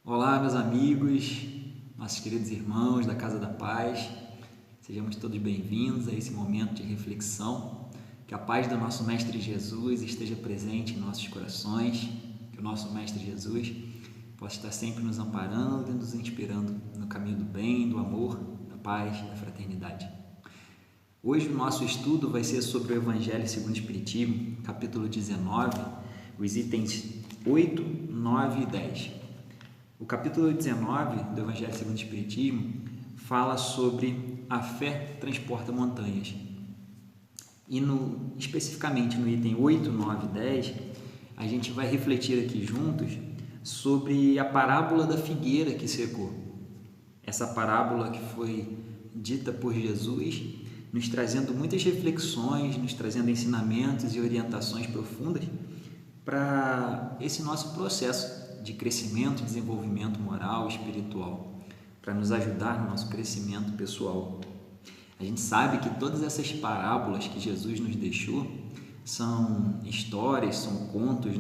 Olá, meus amigos, nossos queridos irmãos da Casa da Paz, sejamos todos bem-vindos a esse momento de reflexão. Que a paz do nosso Mestre Jesus esteja presente em nossos corações, que o nosso Mestre Jesus possa estar sempre nos amparando e nos inspirando no caminho do bem, do amor, da paz e da fraternidade. Hoje o nosso estudo vai ser sobre o Evangelho segundo o Espiritismo, capítulo 19, os itens 8, 9 e 10. O capítulo 19 do Evangelho segundo o Espiritismo fala sobre a fé transporta montanhas. E especificamente no item 8, 9 e 10, a gente vai refletir aqui juntos sobre a parábola da figueira que secou. Essa parábola que foi dita por Jesus, nos trazendo muitas reflexões, nos trazendo ensinamentos e orientações profundas para esse nosso processo de crescimento e desenvolvimento moral e espiritual, para nos ajudar no nosso crescimento pessoal. A gente sabe que todas essas parábolas que Jesus nos deixou são histórias, são contos,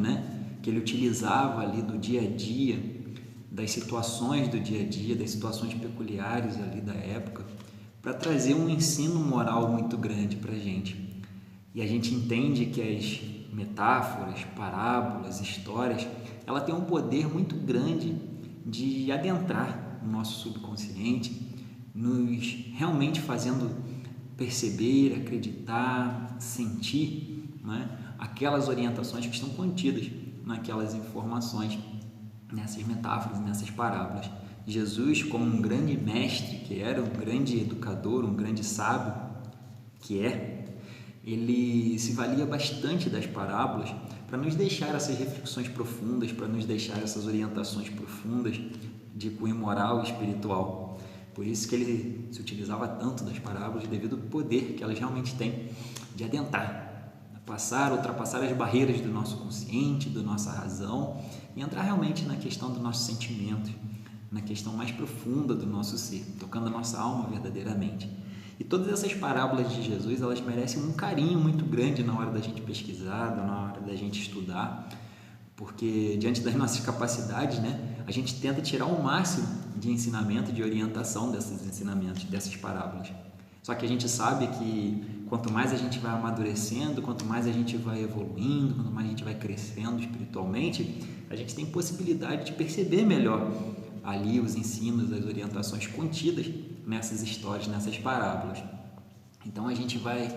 que ele utilizava ali do dia a dia, das situações do dia a dia, das situações peculiares ali da época, para trazer um ensino moral muito grande para a gente. E a gente entende que as metáforas, parábolas, histórias, ela tem um poder muito grande de adentrar o nosso subconsciente, nos realmente fazendo perceber, acreditar, sentir, aquelas orientações que estão contidas naquelas informações, nessas metáforas, nessas parábolas. Jesus, como um grande mestre que era, um grande educador, um grande sábio que ele se valia bastante das parábolas para nos deixar essas reflexões profundas, para nos deixar essas orientações profundas de cunho moral e espiritual. Por isso que ele se utilizava tanto das parábolas, devido ao poder que elas realmente têm de adentrar, ultrapassar as barreiras do nosso consciente, da nossa razão e entrar realmente na questão dos nossos sentimentos, na questão mais profunda do nosso ser, tocando a nossa alma verdadeiramente. E todas essas parábolas de Jesus, elas merecem um carinho muito grande na hora da gente pesquisar, na hora da gente estudar, porque diante das nossas capacidades, a gente tenta tirar o máximo de ensinamento, de orientação desses ensinamentos, dessas parábolas. Só que a gente sabe que quanto mais a gente vai amadurecendo, quanto mais a gente vai evoluindo, quanto mais a gente vai crescendo espiritualmente, a gente tem possibilidade de perceber melhor ali os ensinos, as orientações contidas nessas histórias, nessas parábolas. Então a gente vai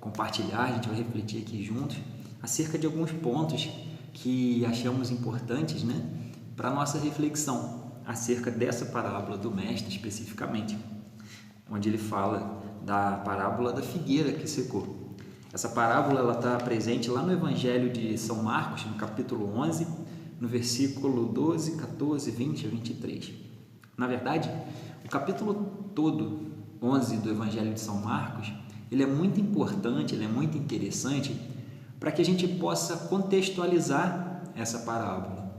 compartilhar, a gente vai refletir aqui juntos acerca de alguns pontos que achamos importantes, para a nossa reflexão acerca dessa parábola do mestre especificamente, onde ele fala da parábola da figueira que secou. Essa parábola ela está presente lá no Evangelho de São Marcos, no capítulo 11, no versículo 12, 14, 20 a 23. Na verdade, o capítulo todo, 11 do Evangelho de São Marcos, ele é muito importante, ele é muito interessante para que a gente possa contextualizar essa parábola.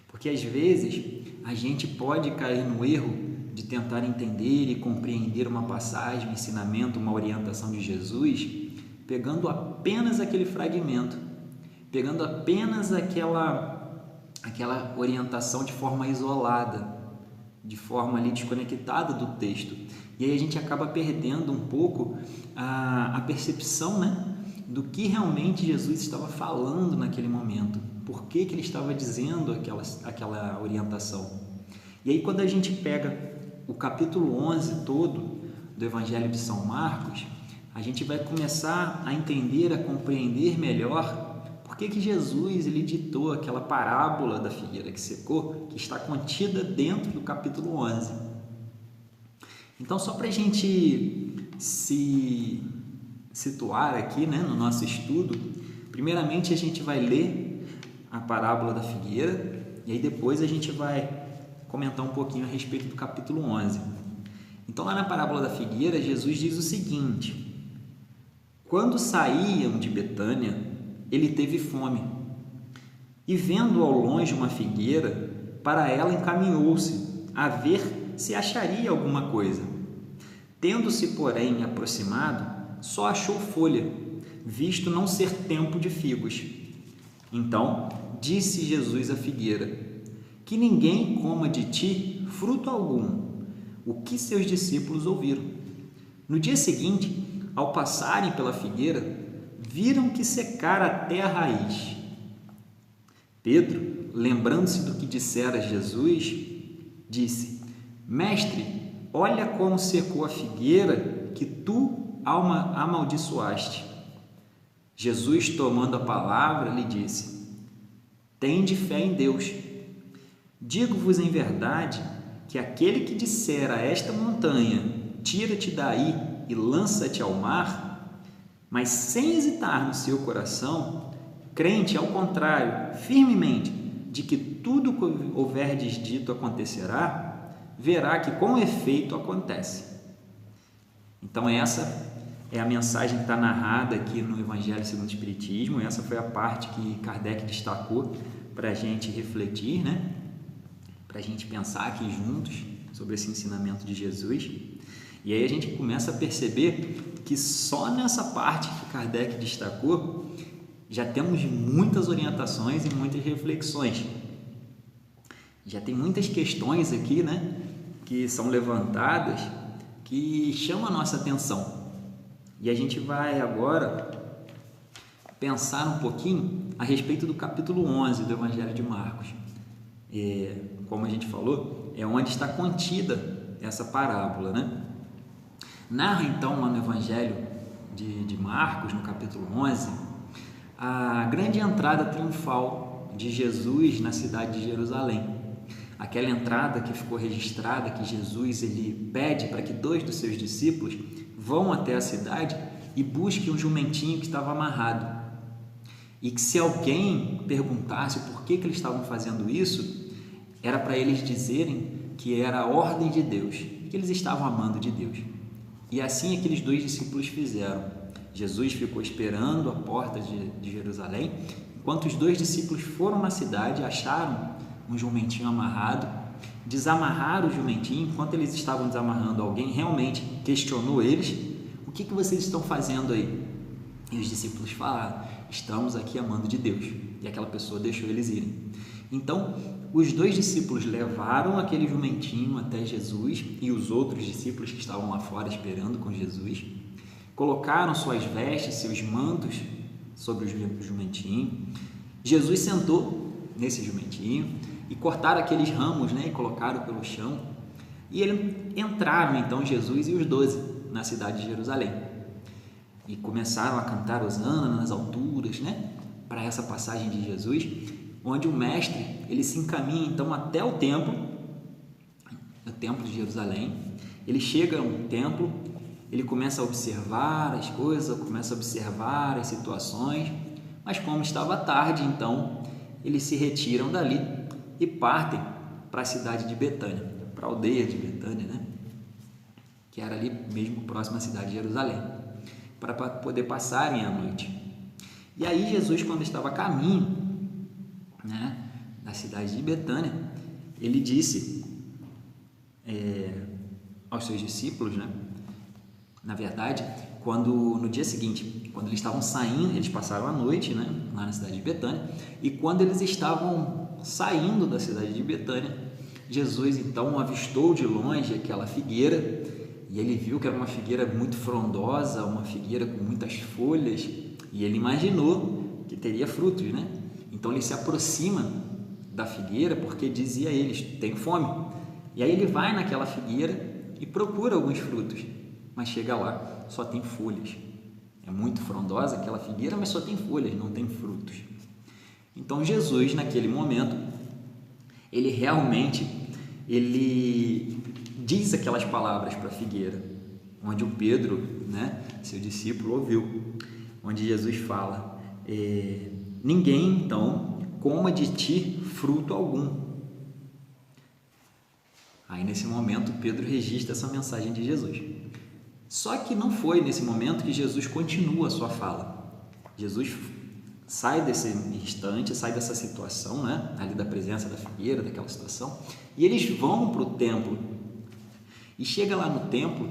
Porque às vezes a gente pode cair no erro de tentar entender e compreender uma passagem, um ensinamento, uma orientação de Jesus, pegando apenas aquele fragmento, pegando apenas aquela orientação de forma isolada, de forma ali desconectada do texto. E aí a gente acaba perdendo um pouco a percepção, do que realmente Jesus estava falando naquele momento, por que ele estava dizendo aquela orientação. E aí quando a gente pega o capítulo 11 todo do Evangelho de São Marcos, a gente vai começar a entender, a compreender melhor por que Jesus ele ditou aquela parábola da figueira que secou, que está contida dentro do capítulo 11. Então, só para a gente se situar aqui, no nosso estudo, primeiramente a gente vai ler a parábola da figueira e aí depois a gente vai comentar um pouquinho a respeito do capítulo 11. Então, lá na parábola da figueira, Jesus diz o seguinte: quando saíam de Betânia, ele teve fome, e vendo ao longe uma figueira, para ela encaminhou-se, a ver se acharia alguma coisa. Tendo-se, porém, aproximado, só achou folha, visto não ser tempo de figos. Então, disse Jesus à figueira: que ninguém coma de ti fruto algum, o que seus discípulos ouviram. No dia seguinte, ao passarem pela figueira, viram que secara até a raiz. Pedro, lembrando-se do que dissera Jesus, disse: Mestre, olha como secou a figueira que tu amaldiçoaste. Jesus, tomando a palavra, lhe disse: Tende fé em Deus. Digo-vos em verdade que aquele que disser a esta montanha: tira-te daí e lança-te ao mar, mas sem hesitar no seu coração, crente ao contrário, firmemente, de que tudo que houverdes dito acontecerá, verá que com efeito acontece. Então essa é a mensagem que está narrada aqui no Evangelho segundo o Espiritismo. Essa foi a parte que Kardec destacou para a gente refletir, né? Para a gente pensar aqui juntos sobre esse ensinamento de Jesus. E aí a gente começa a perceber que só nessa parte que Kardec destacou já temos muitas orientações e muitas reflexões. Já tem muitas questões aqui, né, que são levantadas, que chamam a nossa atenção. E a gente vai agora pensar um pouquinho a respeito do capítulo 11 do Evangelho de Marcos. Como a gente falou, é onde está contida essa parábola, né? Narra então lá no Evangelho de Marcos, no capítulo 11, a grande entrada triunfal de Jesus na cidade de Jerusalém. Aquela entrada que ficou registrada, que Jesus ele pede para que 2 dos seus discípulos vão até a cidade e busquem um jumentinho que estava amarrado. E que se alguém perguntasse por que eles estavam fazendo isso, era para eles dizerem que era a ordem de Deus, que eles estavam amando de Deus. E assim aqueles 2 discípulos fizeram. Jesus ficou esperando à porta de Jerusalém, enquanto os 2 discípulos foram na cidade, acharam um jumentinho amarrado, desamarraram o jumentinho. Enquanto eles estavam desamarrando, alguém realmente questionou eles: o que vocês estão fazendo aí? E os discípulos falaram: estamos aqui amando de Deus. E aquela pessoa deixou eles irem. Então, os 2 discípulos levaram aquele jumentinho até Jesus e os outros discípulos que estavam lá fora esperando com Jesus, colocaram suas vestes, seus mantos sobre o jumentinho. Jesus sentou nesse jumentinho e cortaram aqueles ramos, né, e colocaram pelo chão. E entraram então Jesus e os 12 na cidade de Jerusalém e começaram a cantar hosana nas alturas, né, para essa passagem de Jesus, onde o mestre ele se encaminha então até o templo de Jerusalém. Ele chega no templo, ele começa a observar as coisas, começa a observar as situações, mas como estava tarde, então eles se retiram dali e partem para a cidade de Betânia, para a aldeia de Betânia, né, que era ali mesmo próxima à cidade de Jerusalém, para poder passarem a noite. E aí Jesus, quando estava a caminho, né, da cidade de Betânia, ele disse aos seus discípulos, né, na verdade, no dia seguinte, quando eles estavam saindo, eles passaram a noite, né, lá na cidade de Betânia, e quando eles estavam saindo da cidade de Betânia, Jesus então avistou de longe aquela figueira, e ele viu que era uma figueira muito frondosa, uma figueira com muitas folhas, e ele imaginou que teria frutos, né? Então ele se aproxima da figueira porque dizia a eles: tenho fome. E aí ele vai naquela figueira e procura alguns frutos, mas chega lá, só tem folhas. É muito frondosa aquela figueira, mas só tem folhas, não tem frutos. Então Jesus, naquele momento, ele realmente diz aquelas palavras para a figueira, onde o Pedro, né, seu discípulo, ouviu, onde Jesus fala: ninguém então coma de ti fruto algum. Aí nesse momento Pedro registra essa mensagem de Jesus. Só que não foi nesse momento que Jesus continua a sua fala. Jesus sai desse instante, sai dessa situação, né, ali da presença da figueira, daquela situação, e eles vão para o templo. E chega lá no templo,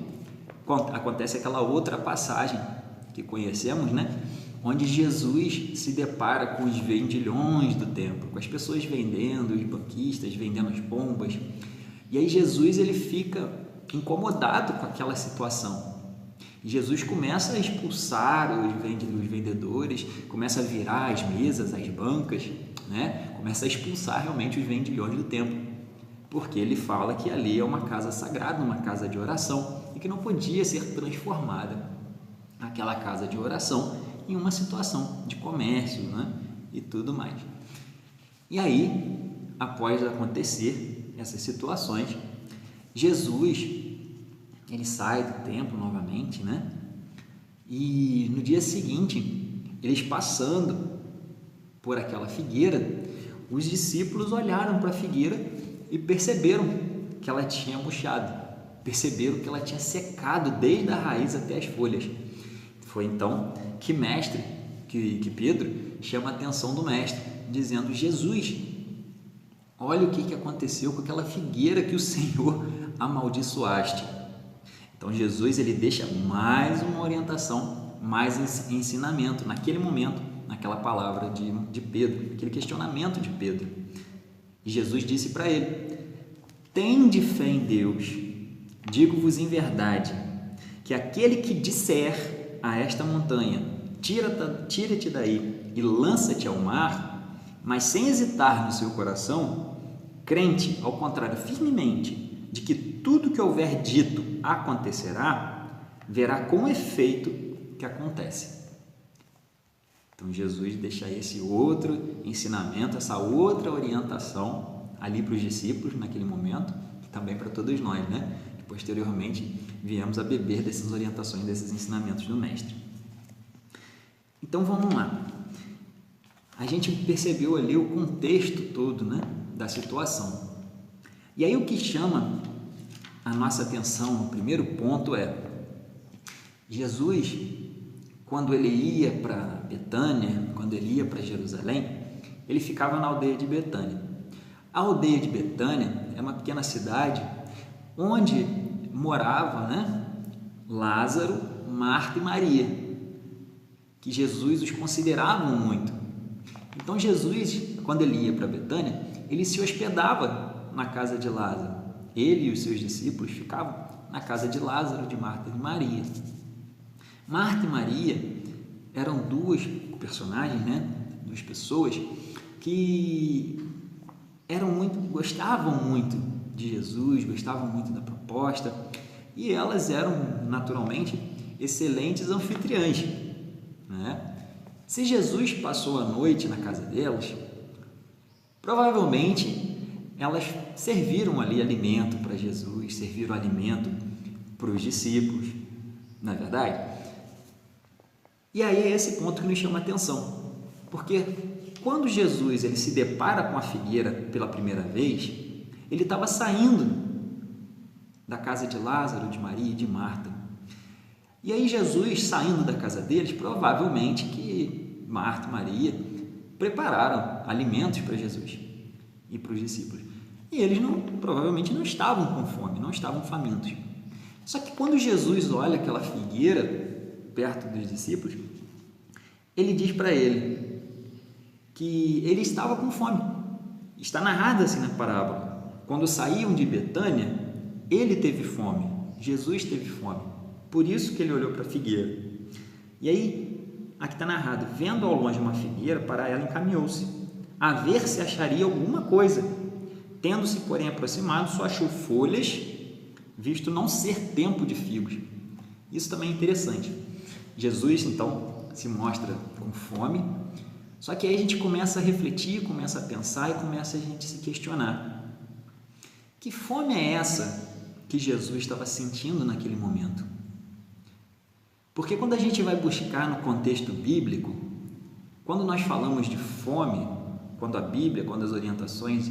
acontece aquela outra passagem que conhecemos, né, onde Jesus se depara com os vendilhões do templo, com as pessoas vendendo, os banquistas vendendo as pombas. E aí Jesus ele fica incomodado com aquela situação. Jesus começa a expulsar os vendedores, começa a virar as mesas, as bancas, né? Começa a expulsar realmente os vendilhões do templo, porque ele fala que ali é uma casa sagrada, uma casa de oração, e que não podia ser transformada aquela casa de oração em uma situação de comércio, né? E tudo mais. E aí, após acontecer essas situações, Jesus ele sai do templo novamente, né? E no dia seguinte, eles passando por aquela figueira, os discípulos olharam para a figueira e perceberam que ela tinha murchado, perceberam que ela tinha secado desde a raiz até as folhas. Foi então que Pedro chama a atenção do mestre, dizendo: Jesus, olha o que aconteceu com aquela figueira que o Senhor amaldiçoaste. Então Jesus ele deixa mais uma orientação, mais ensinamento naquele momento, naquela palavra de Pedro, aquele questionamento de Pedro. E Jesus disse para ele: tende fé em Deus, digo-vos em verdade, que aquele que disser a esta montanha, tira-te daí e lança-te ao mar, mas sem hesitar no seu coração, crente, ao contrário, firmemente, de que tudo que houver dito acontecerá, verá com efeito que acontece. Então Jesus deixa esse outro ensinamento, essa outra orientação ali para os discípulos naquele momento, e também para todos nós, né? Que posteriormente viemos a beber dessas orientações, desses ensinamentos do mestre. Então vamos lá. A gente percebeu ali o contexto todo, né, da situação. E aí o que chama a nossa atenção no primeiro ponto é: Jesus, quando ele ia para Betânia, quando ele ia para Jerusalém, ele ficava na aldeia de Betânia. A aldeia de Betânia é uma pequena cidade onde morava, né, Lázaro, Marta e Maria, que Jesus os considerava muito. Então Jesus, quando ele ia para Betânia, ele se hospedava na casa de Lázaro. Ele e os seus discípulos ficavam na casa de Lázaro, de Marta e de Maria. Marta e Maria eram duas personagens, né? Duas pessoas que gostavam muito de Jesus, gostavam muito da proposta, e elas eram naturalmente excelentes anfitriãs, né? Se Jesus passou a noite na casa delas, provavelmente elas serviram ali alimento para Jesus, serviram alimento para os discípulos, não é verdade? E aí é esse ponto que nos chama a atenção, porque quando Jesus ele se depara com a figueira pela primeira vez, ele estava saindo da casa de Lázaro, de Maria e de Marta. E aí Jesus, saindo da casa deles, provavelmente que Marta e Maria prepararam alimentos para Jesus e para os discípulos. E eles provavelmente não estavam com fome, não estavam famintos. Só que quando Jesus olha aquela figueira perto dos discípulos, ele diz para ele que ele estava com fome. Está narrado assim na parábola. Quando saíam de Betânia, ele teve fome, Jesus teve fome. Por isso que ele olhou para a figueira. E aí, aqui está narrado: vendo ao longe uma figueira, para ela encaminhou-se, a ver se acharia alguma coisa. Tendo-se, porém, aproximado, só achou folhas, visto não ser tempo de figos. Isso também é interessante. Jesus, então, se mostra com fome, só que aí a gente começa a refletir, começa a pensar e começa a gente se questionar. Que fome é essa que Jesus estava sentindo naquele momento? Porque quando a gente vai buscar no contexto bíblico, quando nós falamos de fome, quando a Bíblia, quando as orientações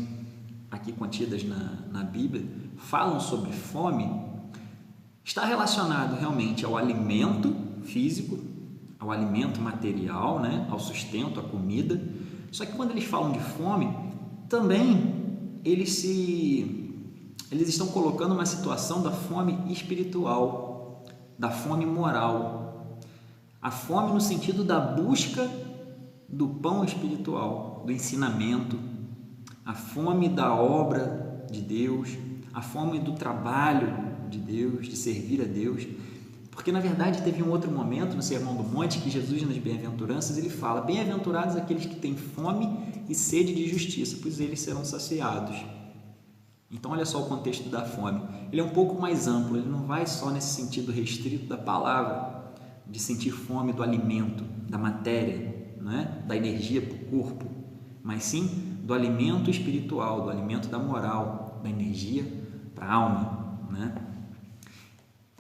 aqui contidas na Bíblia falam sobre fome, está relacionado realmente ao alimento físico, ao alimento material, né? Ao sustento, à comida. Só que quando eles falam de fome, também eles estão colocando uma situação da fome espiritual, da fome moral. A fome no sentido da busca do pão espiritual, do ensinamento, a fome da obra de Deus, a fome do trabalho de Deus, de servir a Deus. Porque, na verdade, teve um outro momento no Sermão do Monte que Jesus, nas bem-aventuranças, ele fala: bem-aventurados aqueles que têm fome e sede de justiça, pois eles serão saciados. Então, olha só o contexto da fome. Ele é um pouco mais amplo, ele não vai só nesse sentido restrito da palavra, de sentir fome do alimento, da matéria, não é? Da energia para o corpo, mas sim do alimento espiritual, do alimento da moral, da energia para a alma, né?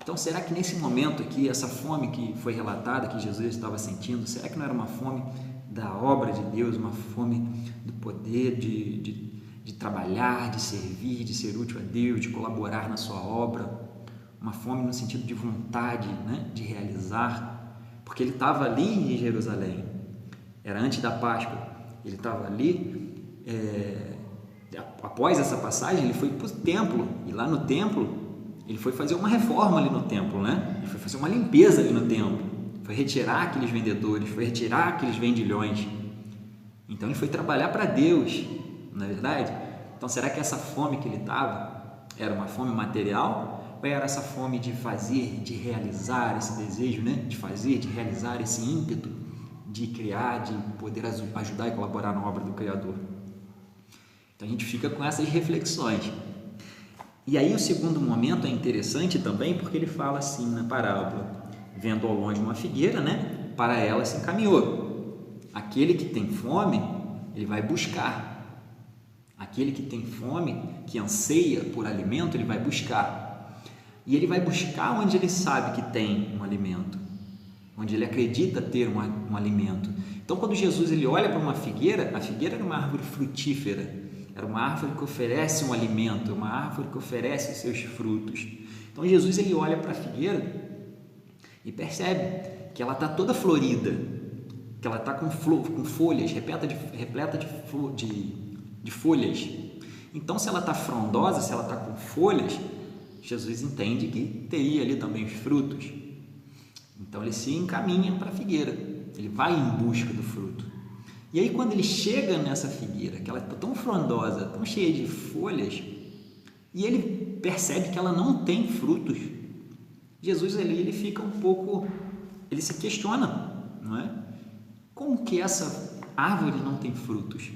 Então, será que nesse momento aqui, essa fome que foi relatada, que Jesus estava sentindo, será que não era uma fome da obra de Deus, uma fome do poder de trabalhar, de servir, de ser útil a Deus, de colaborar na sua obra, uma fome no sentido de vontade, né, de realizar, porque ele estava ali em Jerusalém, era antes da Páscoa, ele estava ali, após essa passagem ele foi para o templo, e lá no templo ele foi fazer uma reforma ali no templo, né? Ele foi fazer uma limpeza ali no templo, foi retirar aqueles vendedores, foi retirar aqueles vendilhões, então ele foi trabalhar para Deus, não é verdade? Então, será que essa fome que ele estava era uma fome material? Ou era essa fome de fazer, de realizar esse desejo, né? De fazer, de realizar esse ímpeto, de criar, de poder ajudar e colaborar na obra do Criador? Então, a gente fica com essas reflexões. E aí, o segundo momento é interessante também, porque ele fala assim na parábola: vendo ao longe uma figueira, né? Para ela se encaminhou. Aquele que tem fome, ele vai buscar. Aquele que tem fome, que anseia por alimento, ele vai buscar. E ele vai buscar onde ele sabe que tem um alimento, onde ele acredita ter um alimento. Então, quando Jesus ele olha para uma figueira, a figueira era uma árvore frutífera, era uma árvore que oferece um alimento, uma árvore que oferece os seus frutos. Então, Jesus ele olha para a figueira e percebe que ela está toda florida, que ela está com folhas, repleta de folhas. Então, se ela está frondosa, se ela está com folhas, Jesus entende que teria ali também os frutos. Então, ele se encaminha para a figueira, ele vai em busca do fruto. E aí, quando ele chega nessa figueira, que ela está tão frondosa, tão cheia de folhas, e ele percebe que ela não tem frutos, Jesus ali, ele fica um pouco, ele se questiona, não é? Como que essa árvore não tem frutos?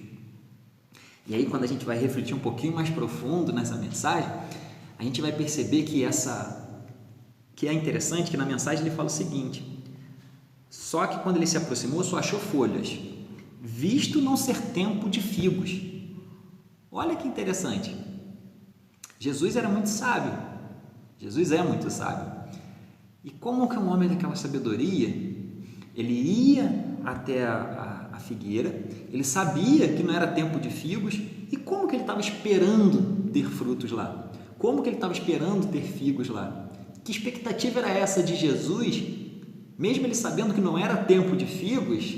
E aí, quando a gente vai refletir um pouquinho mais profundo nessa mensagem, a gente vai perceber que é interessante que na mensagem ele fala o seguinte: só que quando ele se aproximou, só achou folhas, visto não ser tempo de figos. Olha que interessante. Jesus era muito sábio. Jesus é muito sábio. E como que um homem daquela sabedoria, ele ia até a figueira, ele sabia que não era tempo de figos, e como que ele estava esperando ter frutos lá? Como que ele estava esperando ter figos lá? Que expectativa era essa de Jesus, mesmo ele sabendo que não era tempo de figos,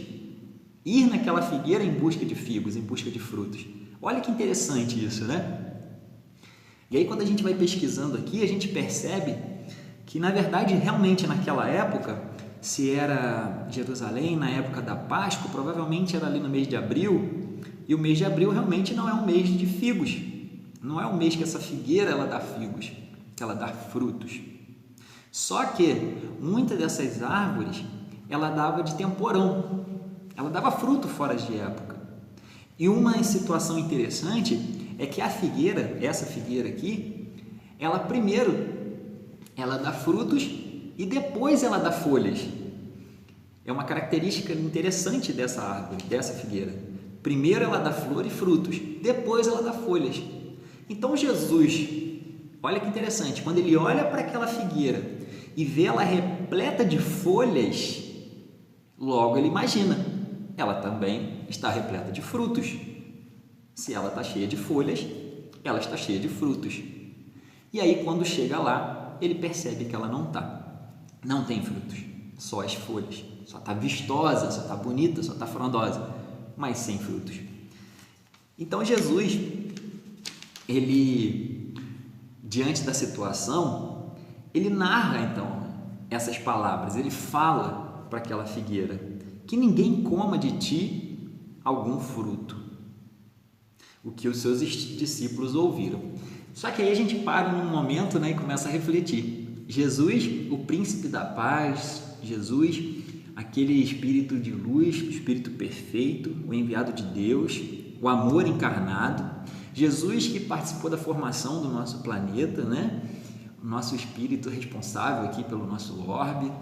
ir naquela figueira em busca de figos, em busca de frutos? Olha que interessante isso, né? E aí, quando a gente vai pesquisando aqui, a gente percebe que, na verdade, realmente naquela época, se era Jerusalém, na época da Páscoa, provavelmente era ali no mês de abril, e o mês de abril realmente não é um mês de figos, não é um mês que essa figueira ela dá figos, que ela dá frutos. Só que muitas dessas árvores, ela dava de temporão, ela dava fruto fora de época. E uma situação interessante é que a figueira, essa figueira aqui, ela primeiro, ela dá frutos e depois ela dá folhas. É uma característica interessante dessa árvore, dessa figueira. Primeiro ela dá flor e frutos, depois ela dá folhas. Então Jesus, olha que interessante, quando ele olha para aquela figueira e vê ela repleta de folhas, logo ele imagina, ela também está repleta de frutos. Se ela está cheia de folhas, ela está cheia de frutos. E aí, quando chega lá, ele percebe que ela não está. Não tem frutos, só as folhas. Só está vistosa, só está bonita, só está frondosa, mas sem frutos. Então, Jesus, ele, diante da situação, ele narra, então, essas palavras. Ele fala para aquela figueira: que ninguém coma de ti algum fruto. O que os seus discípulos ouviram. Só que aí a gente para num momento, né, e começa a refletir. Jesus, o príncipe da paz, Jesus, aquele espírito de luz, o espírito perfeito, o enviado de Deus, o amor encarnado, Jesus que participou da formação do nosso planeta, né? O nosso espírito responsável aqui pelo nosso orbe,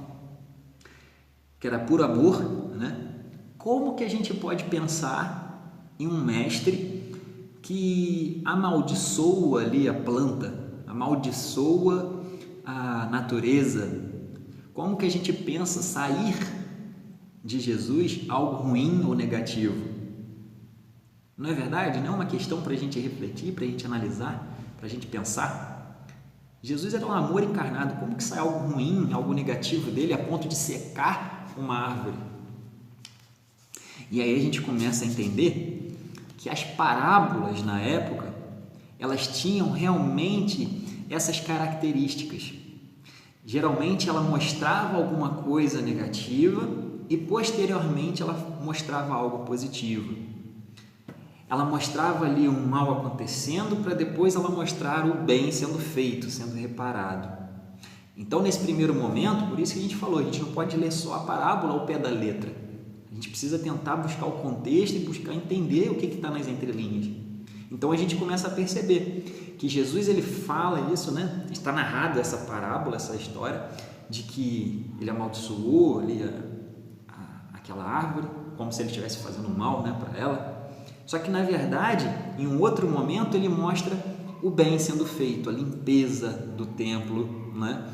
que era puro amor, né? Como que a gente pode pensar em um mestre que amaldiçoa ali a planta, amaldiçoa a natureza? Como que a gente pensa sair de Jesus algo ruim ou negativo? Não é verdade? Não é uma questão para a gente refletir, para a gente analisar, para a gente pensar? Jesus era um amor encarnado. Como que sai algo ruim, algo negativo dele a ponto de secar uma árvore? E aí a gente começa a entender que as parábolas na época, elas tinham realmente essas características. Geralmente ela mostrava alguma coisa negativa e posteriormente ela mostrava algo positivo. Ela mostrava ali um mal acontecendo para depois ela mostrar o bem sendo feito, sendo reparado. Então, nesse primeiro momento, por isso que a gente falou, a gente não pode ler só a parábola ao pé da letra. A gente precisa tentar buscar o contexto e buscar entender o que está nas entrelinhas. Então, a gente começa a perceber que Jesus, ele fala isso, né? Está narrada essa parábola, essa história de que ele amaldiçoou ali aquela árvore, como se ele estivesse fazendo mal, né, para ela. Só que, na verdade, em um outro momento, ele mostra o bem sendo feito, a limpeza do templo, né?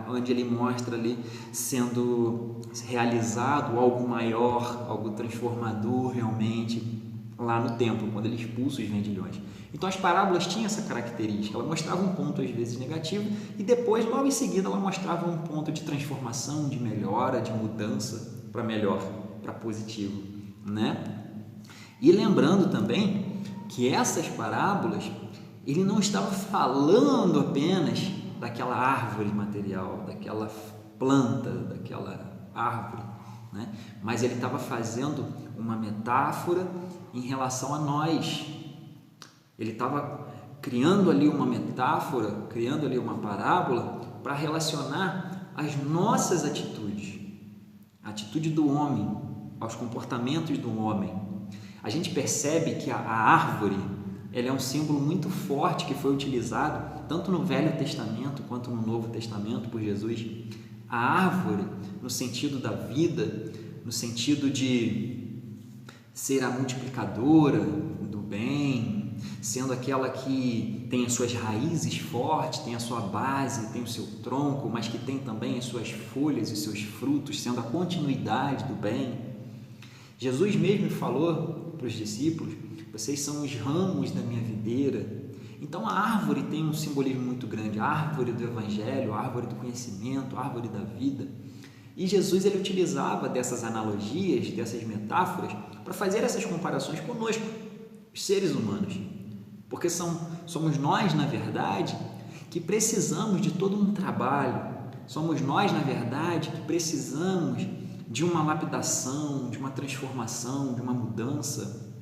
Onde ele mostra ali sendo realizado algo maior, algo transformador realmente lá no templo, quando ele expulsa os vendilhões. Então as parábolas tinham essa característica, ela mostrava um ponto às vezes negativo e depois, logo em seguida, ela mostrava um ponto de transformação, de melhora, de mudança para melhor, para positivo, né? E lembrando também que essas parábolas, ele não estava falando apenas daquela árvore material, daquela planta, daquela árvore, né? Mas ele estava fazendo uma metáfora em relação a nós. Ele estava criando ali uma metáfora, criando ali uma parábola para relacionar as nossas atitudes, a atitude do homem, aos comportamentos do homem. A gente percebe que a árvore, ela é um símbolo muito forte que foi utilizado tanto no Velho Testamento quanto no Novo Testamento por Jesus. A árvore, no sentido da vida, no sentido de ser a multiplicadora do bem, sendo aquela que tem as suas raízes fortes, tem a sua base, tem o seu tronco, mas que tem também as suas folhas e seus frutos, sendo a continuidade do bem. Jesus mesmo falou para os discípulos: vocês são os ramos da minha videira. Então a árvore tem um simbolismo muito grande, a árvore do evangelho, a árvore do conhecimento, a árvore da vida. E Jesus, ele utilizava dessas analogias, dessas metáforas, para fazer essas comparações conosco, os seres humanos, porque somos nós, na verdade, que precisamos de todo um trabalho, somos nós, na verdade, que precisamos de uma lapidação, de uma transformação, de uma mudança,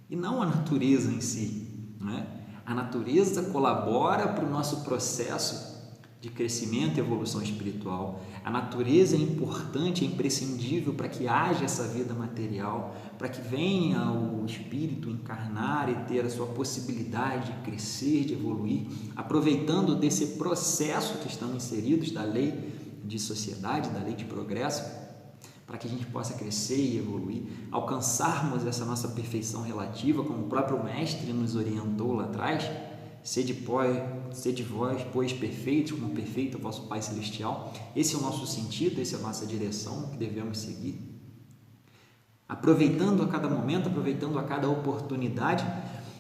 e não a natureza em si, né? A natureza colabora para o nosso processo de crescimento e evolução espiritual. A natureza é importante, é imprescindível para que haja essa vida material, para que venha o espírito encarnar e ter a sua possibilidade de crescer, de evoluir, aproveitando desse processo que estamos inseridos da lei de sociedade, da lei de progresso, para que a gente possa crescer e evoluir, alcançarmos essa nossa perfeição relativa, como o próprio Mestre nos orientou lá atrás: sede vós, pois, perfeitos, como perfeito é o vosso Pai Celestial. Esse é o nosso sentido, essa é a nossa direção que devemos seguir. Aproveitando a cada momento, aproveitando a cada oportunidade,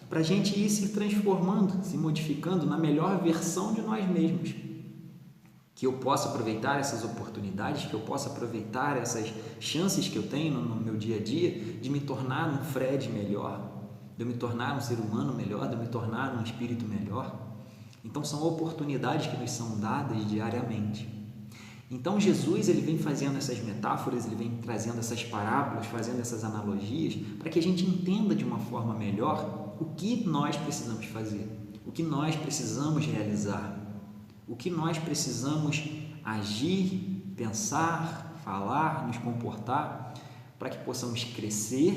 para a gente ir se transformando, se modificando na melhor versão de nós mesmos. Que eu possa aproveitar essas oportunidades, que eu possa aproveitar essas chances que eu tenho no meu dia a dia de me tornar um Fred melhor, de eu me tornar um ser humano melhor, de eu me tornar um espírito melhor. Então são oportunidades que nos são dadas diariamente. Então Jesus ele vem fazendo essas metáforas, ele vem trazendo essas parábolas, fazendo essas analogias, para que a gente entenda de uma forma melhor o que nós precisamos fazer, o que nós precisamos realizar, o que nós precisamos agir, pensar, falar, nos comportar, para que possamos crescer,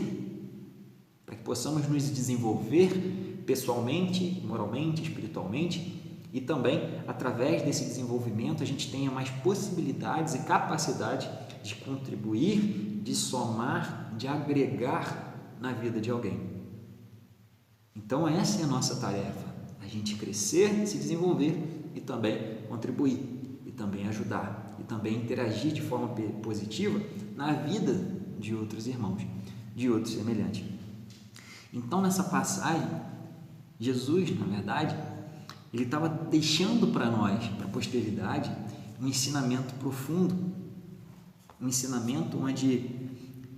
para que possamos nos desenvolver pessoalmente, moralmente, espiritualmente, e também, através desse desenvolvimento, a gente tenha mais possibilidades e capacidade de contribuir, de somar, de agregar na vida de alguém. Então, essa é a nossa tarefa, a gente crescer, se desenvolver e também contribuir, e também ajudar, e também interagir de forma positiva na vida de outros irmãos, de outros semelhantes. Então, nessa passagem, Jesus, na verdade, ele estava deixando para nós, para a posteridade, um ensinamento profundo, um ensinamento onde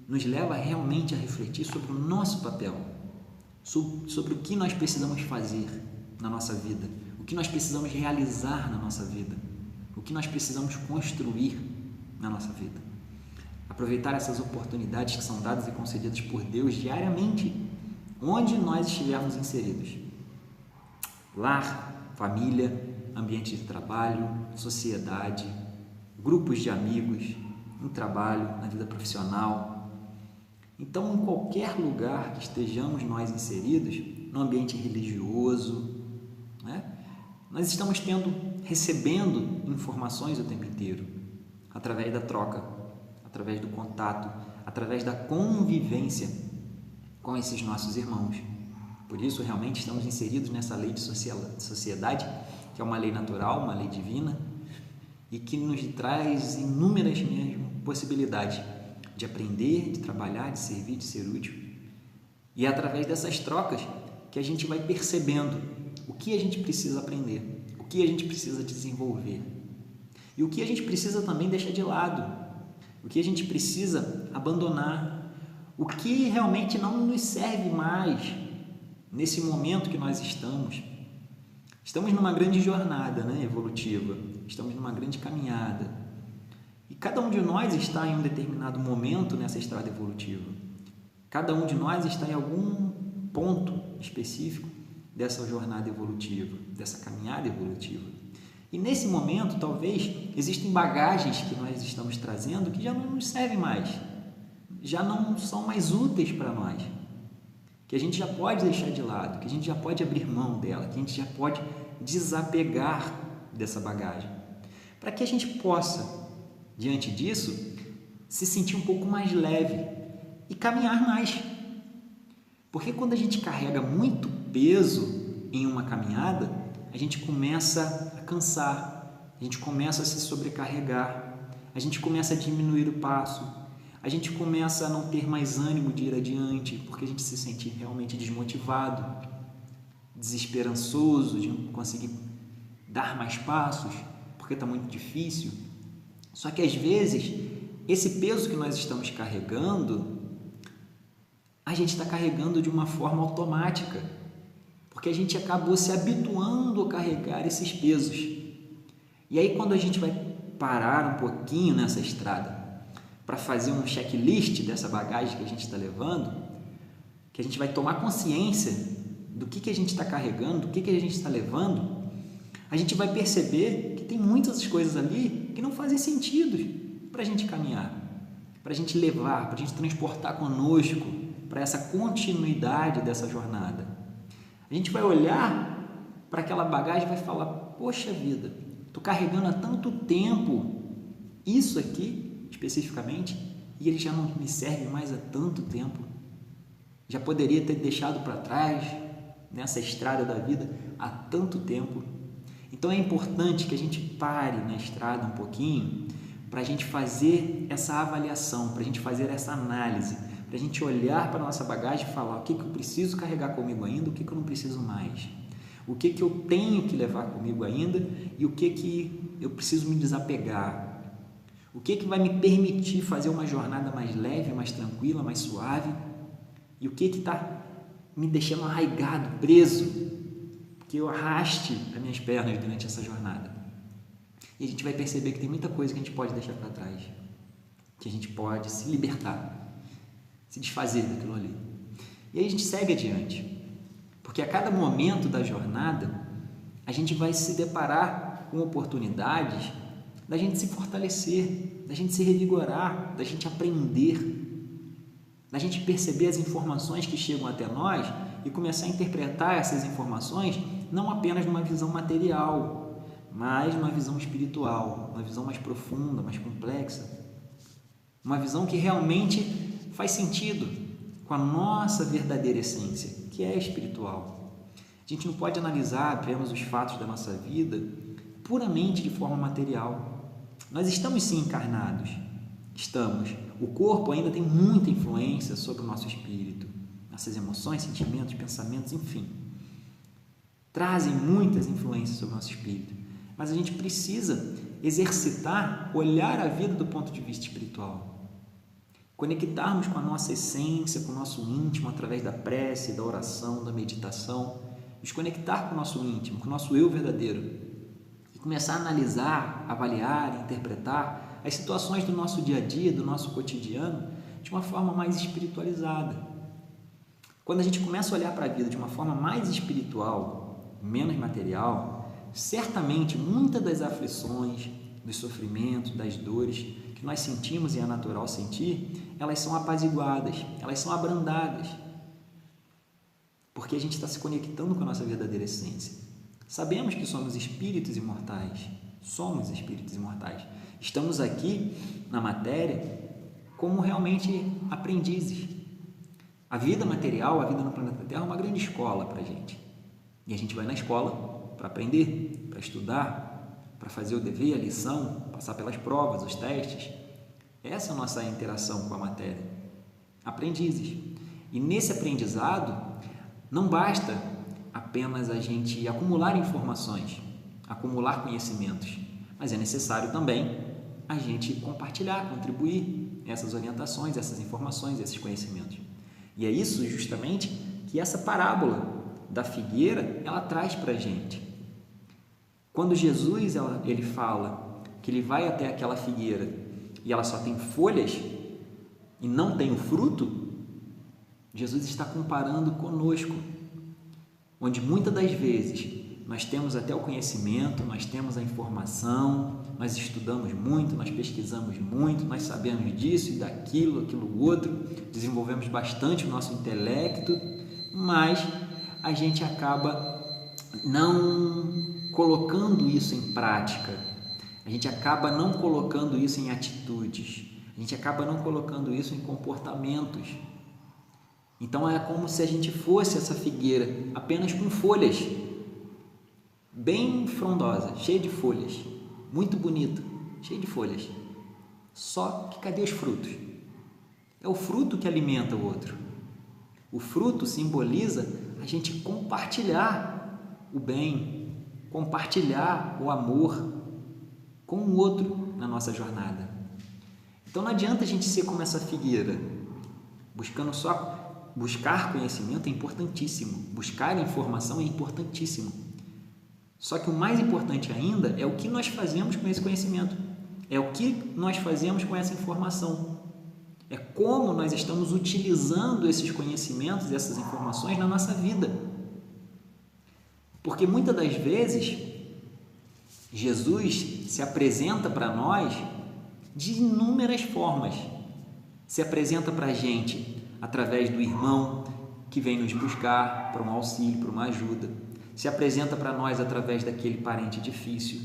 nos leva realmente a refletir sobre o nosso papel, sobre o que nós precisamos fazer na nossa vida, o que nós precisamos realizar na nossa vida, o que nós precisamos construir na nossa vida. Aproveitar essas oportunidades que são dadas e concedidas por Deus diariamente, onde nós estivermos inseridos. Lar, família, ambiente de trabalho, sociedade, grupos de amigos, no trabalho, na vida profissional. Então, em qualquer lugar que estejamos nós inseridos, no ambiente religioso, né, nós estamos recebendo informações o tempo inteiro, através da troca, através do contato, através da convivência com esses nossos irmãos. Por isso, realmente estamos inseridos nessa lei de sociedade, que é uma lei natural, uma lei divina, e que nos traz inúmeras mesmo possibilidades de aprender, de trabalhar, de servir, de ser útil. E é através dessas trocas que a gente vai percebendo o que a gente precisa aprender, o que a gente precisa desenvolver e o que a gente precisa também deixar de lado, o que a gente precisa abandonar, o que realmente não nos serve mais nesse momento que nós estamos. Estamos numa grande jornada, né, evolutiva, estamos numa grande caminhada e cada um de nós está em um determinado momento nessa estrada evolutiva. Cada um de nós está em algum ponto específico dessa jornada evolutiva, dessa caminhada evolutiva. E nesse momento, talvez, existem bagagens que nós estamos trazendo que já não nos servem mais, já não são mais úteis para nós, que a gente já pode deixar de lado, que a gente já pode abrir mão dela, que a gente já pode desapegar dessa bagagem, para que a gente possa, diante disso, se sentir um pouco mais leve e caminhar mais. Porque quando a gente carrega muito peso em uma caminhada, a gente começa a cansar, a gente começa a se sobrecarregar, a gente começa a diminuir o passo, a gente começa a não ter mais ânimo de ir adiante, porque a gente se sente realmente desmotivado, desesperançoso de não conseguir dar mais passos, porque está muito difícil. Só que às vezes, esse peso que nós estamos carregando, a gente está carregando de uma forma automática, porque a gente acabou se habituando a carregar esses pesos. E aí, quando a gente vai parar um pouquinho nessa estrada para fazer um checklist dessa bagagem que a gente está levando, que a gente vai tomar consciência do que a gente está carregando, do que a gente está levando, a gente vai perceber que tem muitas coisas ali que não fazem sentido para a gente caminhar, para a gente levar, para a gente transportar conosco para essa continuidade dessa jornada. A gente vai olhar para aquela bagagem e vai falar: poxa vida, estou carregando há tanto tempo isso aqui especificamente e ele já não me serve mais há tanto tempo. Já poderia ter deixado para trás nessa estrada da vida há tanto tempo. Então é importante que a gente pare na estrada um pouquinho para a gente fazer essa avaliação, para a gente fazer essa análise, para a gente olhar para a nossa bagagem e falar: o que eu preciso carregar comigo ainda, o que eu não preciso mais, o que eu tenho que levar comigo ainda e o que eu preciso me desapegar, o que vai me permitir fazer uma jornada mais leve, mais tranquila, mais suave, e o que está me deixando arraigado, preso, que eu arraste as minhas pernas durante essa jornada. e a gente vai perceber que tem muita coisa que a gente pode deixar para trás, que a gente pode se libertar, se desfazer daquilo ali. E aí a gente segue adiante, porque a cada momento da jornada a gente vai se deparar com oportunidades da gente se fortalecer, da gente se revigorar, da gente aprender, da gente perceber as informações que chegam até nós e começar a interpretar essas informações não apenas numa visão material, mas numa visão espiritual, uma visão mais profunda, mais complexa, uma visão que realmente faz sentido com a nossa verdadeira essência, que é espiritual. A gente não pode analisar apenas os fatos da nossa vida puramente de forma material. Nós estamos sim encarnados, estamos. O corpo ainda tem muita influência sobre o nosso espírito, nossas emoções, sentimentos, pensamentos, enfim. Trazem muitas influências sobre o nosso espírito, mas a gente precisa exercitar, olhar a vida do ponto de vista espiritual, conectarmos com a nossa essência, com o nosso íntimo através da prece, da oração, da meditação, nos conectar com o nosso íntimo, com o nosso eu verdadeiro e começar a analisar, avaliar, interpretar as situações do nosso dia a dia, do nosso cotidiano de uma forma mais espiritualizada. Quando a gente começa a olhar para a vida de uma forma mais espiritual, menos material, certamente muitas das aflições, dos sofrimentos, das dores que nós sentimos e é natural sentir, elas são apaziguadas, elas são abrandadas, porque a gente está se conectando com a nossa verdadeira essência. Sabemos que somos espíritos imortais, estamos aqui na matéria como realmente aprendizes. A vida material, a vida no planeta Terra é uma grande escola para a gente. E a gente vai na escola para aprender, para estudar, para fazer o dever, a lição, passar pelas provas, os testes. Essa é a nossa interação com a matéria. Aprendizes. E nesse aprendizado, não basta apenas a gente acumular informações, acumular conhecimentos, mas é necessário também a gente compartilhar, contribuir essas orientações, essas informações, esses conhecimentos. E é isso justamente que essa parábola da figueira, ela traz para a gente. Quando Jesus ele fala que ele vai até aquela figueira e ela só tem folhas e não tem o fruto, Jesus está comparando conosco, onde muitas das vezes nós temos até o conhecimento, nós temos a informação, nós estudamos muito, nós pesquisamos muito, nós sabemos disso e daquilo, aquilo outro, desenvolvemos bastante o nosso intelecto, mas a gente acaba não colocando isso em prática, a gente acaba não colocando isso em atitudes, a gente acaba não colocando isso em comportamentos. Então é como se a gente fosse essa figueira apenas com folhas, bem frondosa, cheia de folhas, muito bonito, cheia de folhas. Só que cadê os frutos? É o fruto que alimenta o outro. O fruto simboliza a gente compartilhar o bem, compartilhar o amor com o outro na nossa jornada. Então não adianta a gente ser como essa figueira, buscando só. Buscar conhecimento é importantíssimo, buscar informação é importantíssimo. Só que o mais importante ainda é o que nós fazemos com esse conhecimento, é o que nós fazemos com essa informação, é como nós estamos utilizando esses conhecimentos, essas informações na nossa vida. Porque muitas das vezes Jesus se apresenta para nós de inúmeras formas, se apresenta para a gente através do irmão que vem nos buscar para um auxílio, para uma ajuda, se apresenta para nós através daquele parente difícil,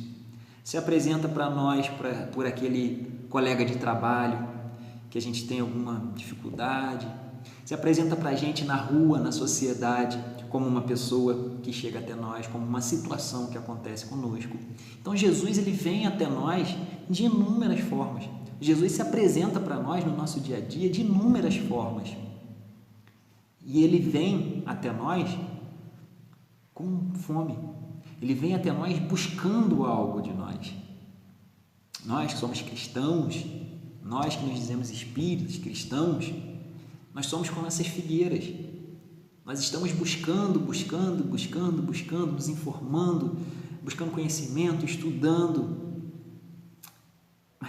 se apresenta para nós por aquele colega de trabalho que a gente tem alguma dificuldade, se apresenta para a gente na rua, na sociedade, como uma pessoa que chega até nós, como uma situação que acontece conosco. Então Jesus ele vem até nós de inúmeras formas. Jesus se apresenta para nós no nosso dia a dia de inúmeras formas. E ele vem até nós com fome. Ele vem até nós buscando algo de nós. Nós que somos cristãos, nós que nos dizemos espíritos cristãos, nós somos como essas figueiras. Nós estamos buscando, nos informando, buscando conhecimento, estudando,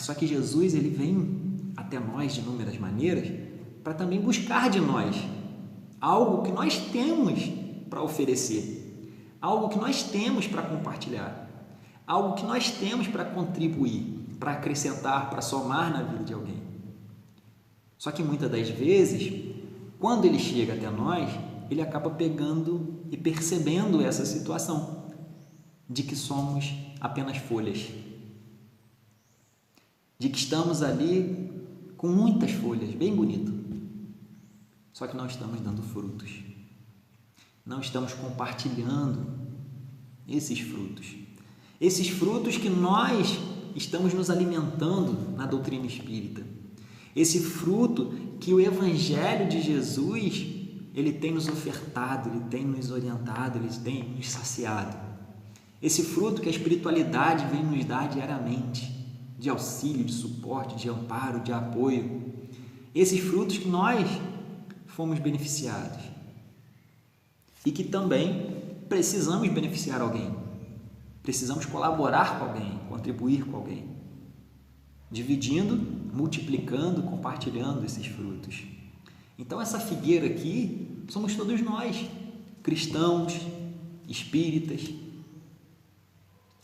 Mas só que Jesus, ele vem até nós de inúmeras maneiras para também buscar de nós algo que nós temos para oferecer, algo que nós temos para compartilhar, algo que nós temos para contribuir, para acrescentar, para somar na vida de alguém. Só que muitas das vezes, quando ele chega até nós, ele acaba pegando e percebendo essa situação de que somos apenas folhas, de que estamos ali com muitas folhas, bem bonito, só que não estamos dando frutos, não estamos compartilhando esses frutos que nós estamos nos alimentando na doutrina espírita, esse fruto que o Evangelho de Jesus ele tem nos ofertado, ele tem nos orientado, ele tem nos saciado, esse fruto que a espiritualidade vem nos dar diariamente, de auxílio, de suporte, de amparo, de apoio, esses frutos que nós fomos beneficiados e que também precisamos beneficiar alguém, precisamos colaborar com alguém, contribuir com alguém, dividindo, multiplicando, compartilhando esses frutos. Então essa figueira aqui somos todos nós, cristãos, espíritas,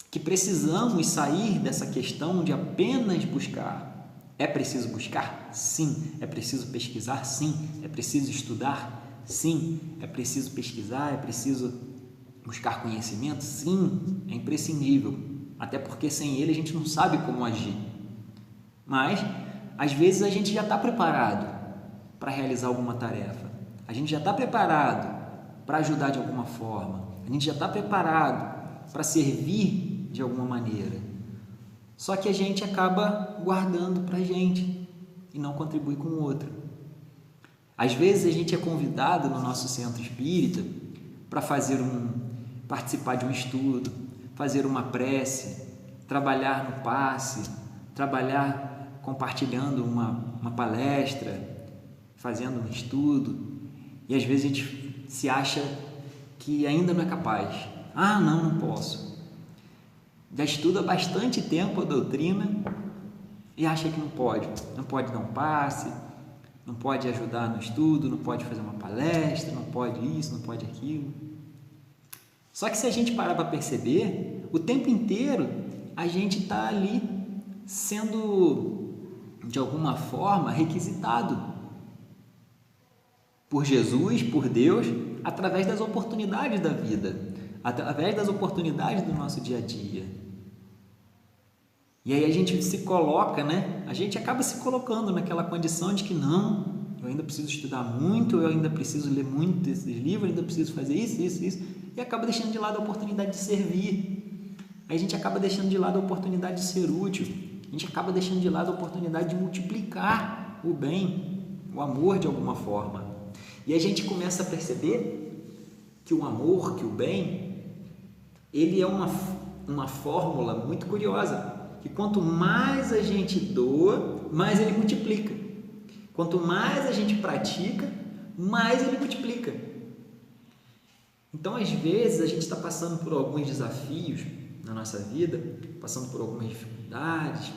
que precisamos sair dessa questão de apenas buscar. É preciso buscar? Sim. É preciso pesquisar? Sim. É preciso estudar? Sim. É preciso pesquisar? É preciso buscar conhecimento? Sim. É imprescindível. Até porque sem ele a gente não sabe como agir. Mas, às vezes, a gente já está preparado para realizar alguma tarefa. A gente já está preparado para ajudar de alguma forma. A gente já está preparado para servir de alguma maneira. Só que a gente acaba guardando para a gente e não contribui com o outro. Às vezes a gente é convidado no nosso centro espírita para participar de um estudo, fazer uma prece, trabalhar no passe, trabalhar compartilhando uma palestra, fazendo um estudo, e às vezes a gente se acha que ainda não é capaz. Ah, não posso. Já estuda há bastante tempo a doutrina e acha que não pode dar um passe, não pode ajudar no estudo, não pode fazer uma palestra, não pode isso, não pode aquilo. Só que se a gente parar para perceber, o tempo inteiro a gente está ali sendo, de alguma forma, requisitado por Jesus, por Deus, através das oportunidades da vida, através das oportunidades do nosso dia a dia. E aí a gente se coloca, a gente acaba se colocando naquela condição de que não, eu ainda preciso estudar muito, eu ainda preciso ler muito esses livros, eu ainda preciso fazer isso, e acaba deixando de lado a oportunidade de servir. Aí a gente acaba deixando de lado a oportunidade de ser útil, a gente acaba deixando de lado a oportunidade de multiplicar o bem, o amor de alguma forma. E a gente começa a perceber que o amor, que o bem, ele é uma fórmula muito curiosa, que quanto mais a gente doa, mais ele multiplica. Quanto mais a gente pratica, mais ele multiplica. Então, às vezes, a gente está passando por alguns desafios na nossa vida, passando por algumas dificuldades,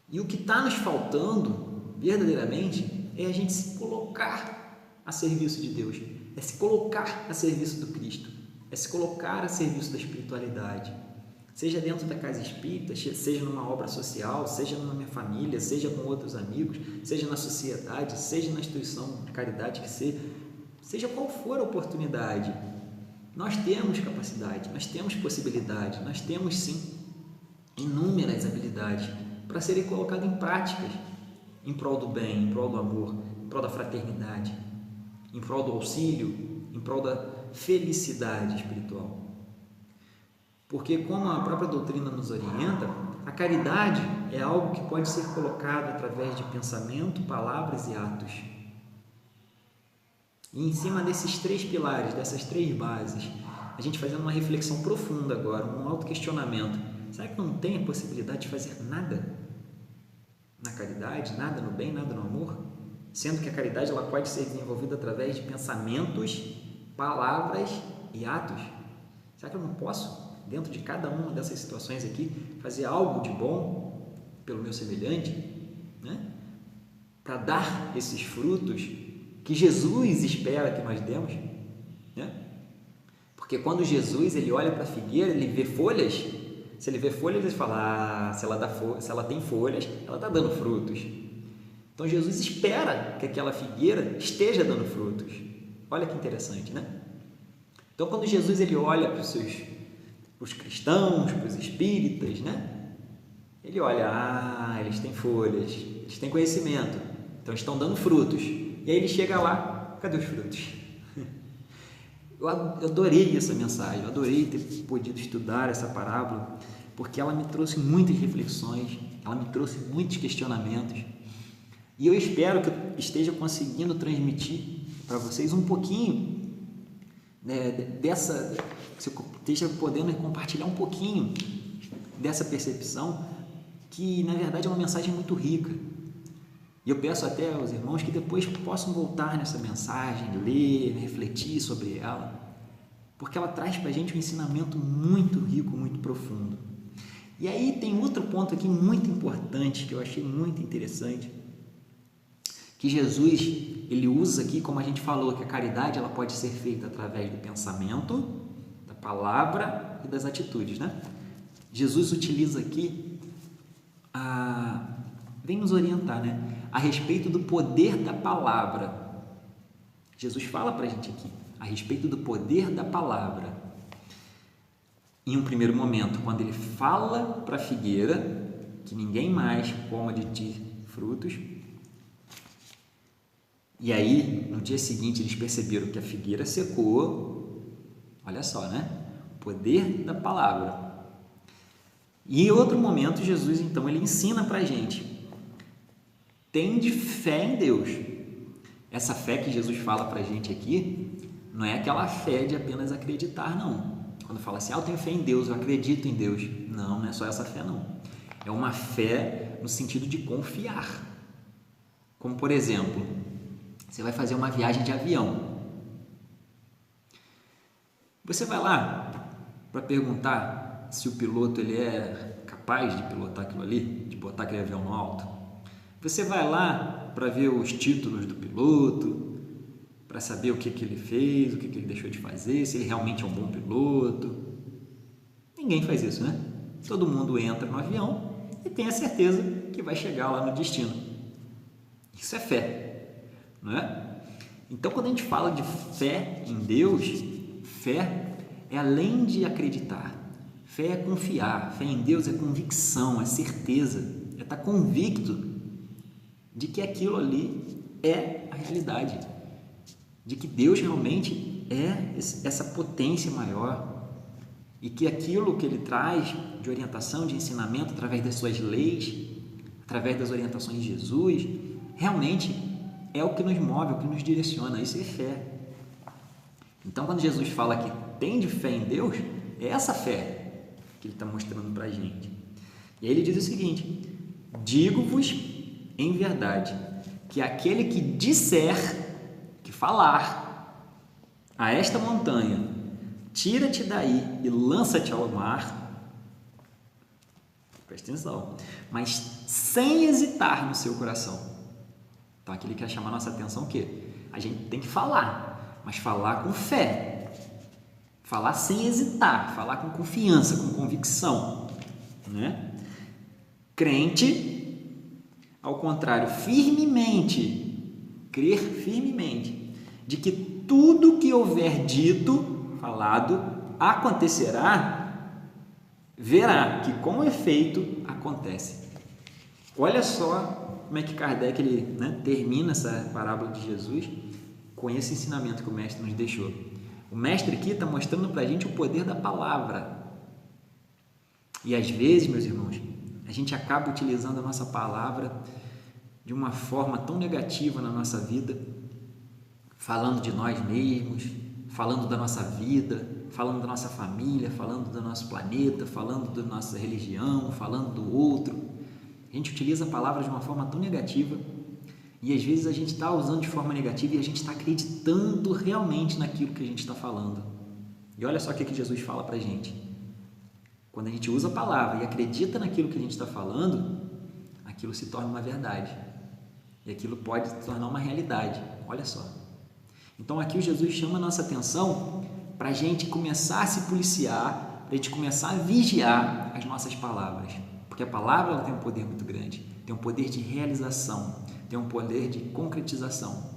e o que está nos faltando, verdadeiramente, é a gente se colocar a serviço de Deus, é se colocar a serviço do Cristo, é se colocar a serviço da espiritualidade. Seja dentro da casa espírita, seja numa obra social, seja na minha família, seja com outros amigos, seja na sociedade, seja na instituição de caridade que seja qual for a oportunidade. Nós temos capacidade, nós temos possibilidade, nós temos sim inúmeras habilidades para serem colocadas em práticas em prol do bem, em prol do amor, em prol da fraternidade, em prol do auxílio, em prol da felicidade espiritual. Porque, como a própria doutrina nos orienta, a caridade é algo que pode ser colocado através de pensamento, palavras e atos. E em cima desses três pilares, dessas três bases, a gente fazendo uma reflexão profunda agora, um autoquestionamento. Será que não tem a possibilidade de fazer nada na caridade, nada no bem, nada no amor? Sendo que a caridade ela pode ser desenvolvida através de pensamentos, palavras e atos. Será que eu não posso, dentro de cada uma dessas situações aqui, fazer algo de bom, pelo meu semelhante, né? Para dar esses frutos que Jesus espera que nós demos, né? Porque quando Jesus ele olha para a figueira, ele vê folhas. Se ele vê folhas, ele fala: se ela tem folhas, ela está dando frutos. Então Jesus espera que aquela figueira esteja dando frutos. Olha que interessante, né? Então quando Jesus ele olha para os cristãos, para os espíritas, né? Ele olha: eles têm folhas, eles têm conhecimento, então estão dando frutos. E aí ele chega lá: cadê os frutos? Eu adorei essa mensagem, eu adorei ter podido estudar essa parábola, porque ela me trouxe muitas reflexões, ela me trouxe muitos questionamentos, e eu espero que eu esteja conseguindo transmitir para vocês um pouquinho, né, dessa, se eu esteja podendo compartilhar um pouquinho dessa percepção, que na verdade é uma mensagem muito rica. E eu peço até aos irmãos que depois possam voltar nessa mensagem, ler, refletir sobre ela, porque ela traz para a gente um ensinamento muito rico, muito profundo. E aí tem outro ponto aqui muito importante, que eu achei muito interessante, que Jesus, ele usa aqui, como a gente falou, que a caridade ela pode ser feita através do pensamento, da palavra e das atitudes, né? Jesus utiliza aqui vem nos orientar, né? A respeito do poder da palavra. Jesus fala para a gente aqui a respeito do poder da palavra. Em um primeiro momento, quando ele fala para a figueira que ninguém mais coma de ti frutos, e aí no dia seguinte eles perceberam que a figueira secou. Olha só, né? O poder da palavra. E em outro momento Jesus então ele ensina para a gente: tende fé em Deus. Essa fé que Jesus fala para a gente aqui não é aquela fé de apenas acreditar, não. Quando fala assim: eu tenho fé em Deus, eu acredito em Deus. Não é só essa fé, não. É uma fé no sentido de confiar. Como, por exemplo, você vai fazer uma viagem de avião. Você vai lá para perguntar se o piloto ele é capaz de pilotar aquilo ali, de botar aquele avião no alto. Você vai lá para ver os títulos do piloto, para saber o que ele fez, o que ele deixou de fazer, se ele realmente é um bom piloto. Ninguém faz isso, né? Todo mundo entra no avião e tem a certeza que vai chegar lá no destino. Isso é fé, não é? Então, quando a gente fala de fé em Deus, fé é além de acreditar. Fé é confiar. Fé em Deus é convicção, é certeza, é estar convicto de que aquilo ali é a realidade, de que Deus realmente é essa potência maior e que aquilo que Ele traz de orientação, de ensinamento através das suas leis, através das orientações de Jesus, realmente é o que nos move, é o que nos direciona. Isso é fé. Então, quando Jesus fala que tem de fé em Deus, é essa fé que Ele está mostrando para a gente. E aí Ele diz o seguinte: digo-vos em verdade que aquele que disser, que falar a esta montanha, tira-te daí e lança-te ao mar, presta atenção, mas sem hesitar no seu coração. Então aqui ele quer chamar a nossa atenção o quê? A gente tem que falar, mas falar com fé, falar sem hesitar, falar com confiança, com convicção, né? Crente, ao contrário, firmemente, crer firmemente, de que tudo que houver dito, falado, acontecerá, verá que com efeito acontece. Olha só como é que Kardec ele, termina essa parábola de Jesus com esse ensinamento que o mestre nos deixou. O mestre aqui está mostrando para a gente o poder da palavra. E às vezes, meus irmãos, a gente acaba utilizando a nossa palavra de uma forma tão negativa na nossa vida, falando de nós mesmos, falando da nossa vida, falando da nossa família, falando do nosso planeta, falando da nossa religião, falando do outro. A gente utiliza a palavra de uma forma tão negativa e às vezes a gente está usando de forma negativa e a gente está acreditando realmente naquilo que a gente está falando. E olha só o que Jesus fala para a gente. Quando a gente usa a palavra e acredita naquilo que a gente está falando, aquilo se torna uma verdade. E aquilo pode se tornar uma realidade. Olha só. Então aqui o Jesus chama a nossa atenção para a gente começar a se policiar, para a gente começar a vigiar as nossas palavras. Porque a palavra ela tem um poder muito grande, tem um poder de realização, tem um poder de concretização.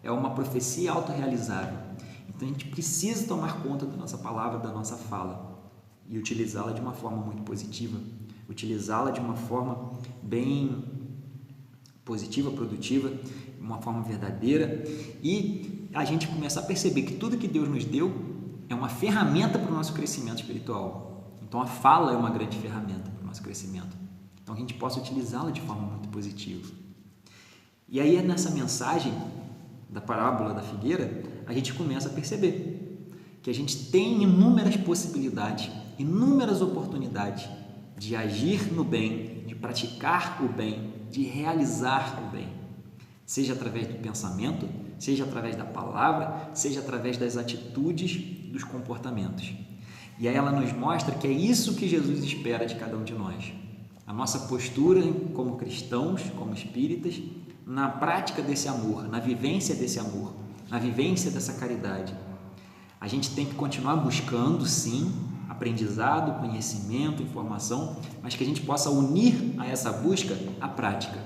É uma profecia autorrealizável. Então a gente precisa tomar conta da nossa palavra, da nossa fala e utilizá-la de uma forma muito positiva, utilizá-la de uma forma bem positiva, produtiva, uma forma verdadeira, e a gente começar a perceber que tudo que Deus nos deu é uma ferramenta para o nosso crescimento espiritual. Então a fala é uma grande ferramenta para o nosso crescimento. Então que a gente possa utilizá-la de forma muito positiva. E aí nessa mensagem da parábola da figueira, a gente começa a perceber que a gente tem inúmeras possibilidades, inúmeras oportunidades de agir no bem, de praticar o bem, de realizar o bem, seja através do pensamento, seja através da palavra, seja através das atitudes, dos comportamentos. E aí ela nos mostra que é isso que Jesus espera de cada um de nós. A nossa postura como cristãos, como espíritas, na prática desse amor, na vivência desse amor, na vivência dessa caridade. A gente tem que continuar buscando, sim, aprendizado, conhecimento, informação, mas que a gente possa unir a essa busca a prática,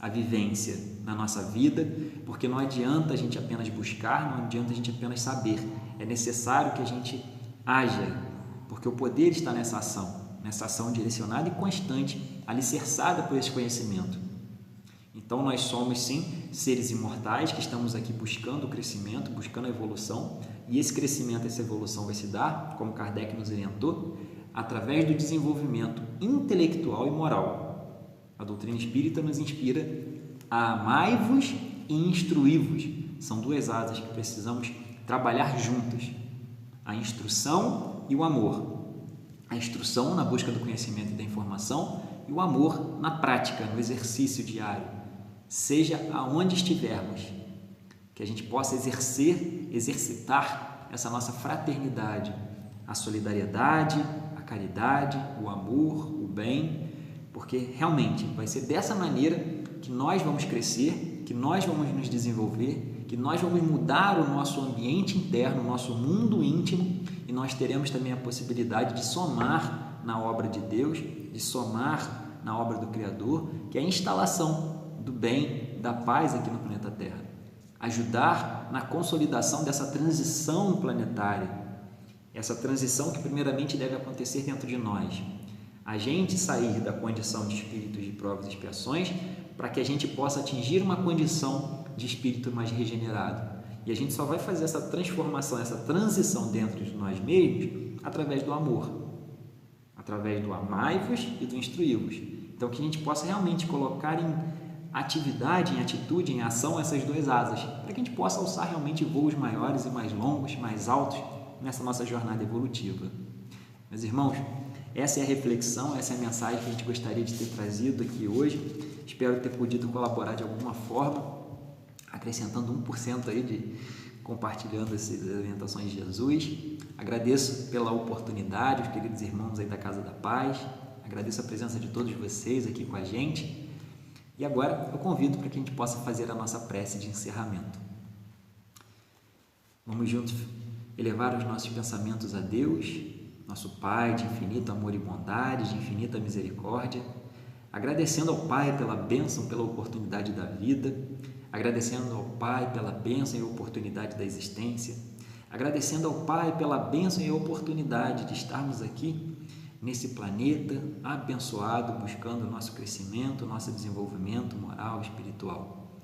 a vivência na nossa vida, porque não adianta a gente apenas buscar, não adianta a gente apenas saber, é necessário que a gente haja, porque o poder está nessa ação direcionada e constante, alicerçada por esse conhecimento. Então nós somos sim seres imortais que estamos aqui buscando o crescimento, buscando a evolução, e esse crescimento, essa evolução vai se dar, como Kardec nos orientou, através do desenvolvimento intelectual e moral. A doutrina espírita nos inspira a amai-vos e instruí-vos. São duas asas que precisamos trabalhar juntas, a instrução e o amor. A instrução na busca do conhecimento e da informação e o amor na prática, no exercício diário, seja aonde estivermos, que a gente possa exercitar essa nossa fraternidade, a solidariedade, a caridade, o amor, o bem, porque realmente vai ser dessa maneira que nós vamos crescer, que nós vamos nos desenvolver, que nós vamos mudar o nosso ambiente interno, o nosso mundo íntimo, e nós teremos também a possibilidade de somar na obra de Deus, de somar na obra do Criador, que é a instalação do bem, da paz aqui no planeta Terra. Ajudar na consolidação dessa transição planetária, essa transição que primeiramente deve acontecer dentro de nós. A gente sair da condição de espíritos de provas e expiações para que a gente possa atingir uma condição de espírito mais regenerado. E a gente só vai fazer essa transformação, essa transição dentro de nós mesmos através do amor, através do amai-vos e do instruí-vos. Então que a gente possa realmente colocar em atividade, em atitude, em ação essas duas asas, para que a gente possa alçar realmente voos maiores e mais longos, mais altos nessa nossa jornada evolutiva. Meus irmãos, essa é a reflexão, essa é a mensagem que a gente gostaria de ter trazido aqui hoje. Espero ter podido colaborar de alguma forma, acrescentando 1% aí de compartilhando essas orientações de Jesus. Agradeço pela oportunidade, os queridos irmãos aí da Casa da Paz. Agradeço a presença de todos vocês aqui com a gente. E agora eu convido para que a gente possa fazer a nossa prece de encerramento. Vamos juntos elevar os nossos pensamentos a Deus, nosso Pai de infinito amor e bondade, de infinita misericórdia, agradecendo ao Pai pela bênção, pela oportunidade da vida, agradecendo ao Pai pela bênção e oportunidade da existência, agradecendo ao Pai pela bênção e oportunidade de estarmos aqui nesse planeta abençoado, buscando o nosso crescimento, o nosso desenvolvimento moral e espiritual.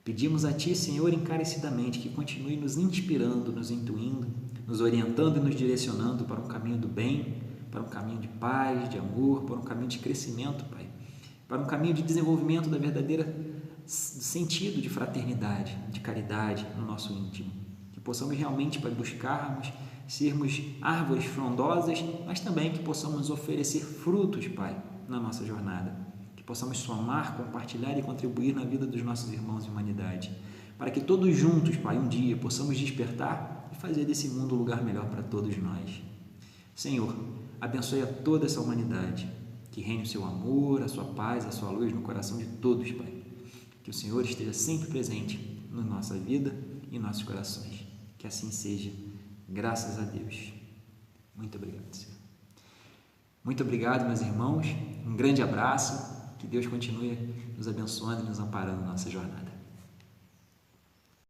Pedimos a Ti, Senhor, encarecidamente, que continue nos inspirando, nos intuindo, nos orientando e nos direcionando para um caminho do bem, para um caminho de paz, de amor, para um caminho de crescimento, Pai, para um caminho de desenvolvimento da verdadeira sentido de fraternidade, de caridade no nosso íntimo. Que possamos realmente, Pai, buscarmos sermos árvores frondosas, mas também que possamos oferecer frutos, Pai, na nossa jornada. Que possamos somar, compartilhar e contribuir na vida dos nossos irmãos de humanidade. Para que todos juntos, Pai, um dia possamos despertar e fazer desse mundo um lugar melhor para todos nós. Senhor, abençoe a toda essa humanidade. Que reine o seu amor, a sua paz, a sua luz no coração de todos, Pai. Que o Senhor esteja sempre presente na nossa vida e em nossos corações. Que assim seja, graças a Deus. Muito obrigado, Senhor. Muito obrigado, meus irmãos. Um grande abraço. Que Deus continue nos abençoando e nos amparando na nossa jornada.